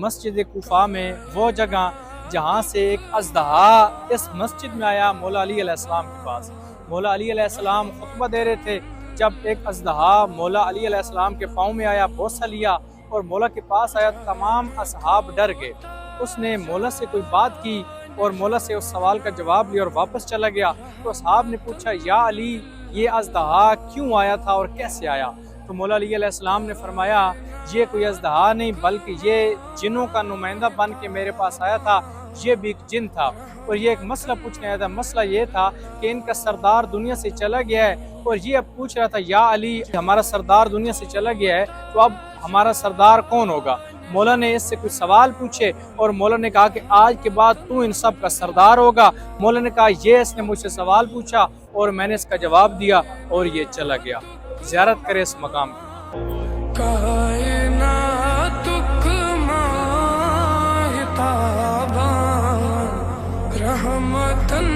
مسجد کوفہ میں وہ جگہ جہاں سے ایک اژدہا اس مسجد میں آیا مولا علی علیہ السلام کے پاس۔ مولا علی علیہ السلام خطبہ دے رہے تھے، جب ایک اژدہا مولا علی علیہ السلام کے پاؤں میں آیا، بوسہ لیا اور مولا کے پاس آیا، تمام اصحاب ڈر گئے۔ اس نے مولا سے کوئی بات کی اور مولا سے اس سوال کا جواب لیا اور واپس چلا گیا۔ تو اصحاب نے پوچھا، یا علی یہ اژدہا کیوں آیا تھا اور کیسے آیا؟ تو مولا علی علیہ السلام نے فرمایا، یہ کوئی اژدہا نہیں بلکہ یہ جنوں کا نمائندہ بن کے میرے پاس آیا تھا، یہ بھی ایک جن تھا اور یہ ایک مسئلہ پوچھنے آیا تھا۔ مسئلہ یہ تھا کہ ان کا سردار دنیا سے چلا گیا ہے اور یہ اب پوچھ رہا تھا، یا علی ہمارا سردار دنیا سے چلا گیا ہے تو اب ہمارا سردار کون ہوگا؟ مولا نے اس سے کچھ سوال پوچھے اور مولا نے کہا کہ آج کے بعد تو ان سب کا سردار ہوگا۔ مولا نے کہا یہ اس نے مجھ سے سوال پوچھا اور میں نے اس کا جواب دیا اور یہ چلا گیا۔ زیارت کرے اس مقام کی۔ رحمتن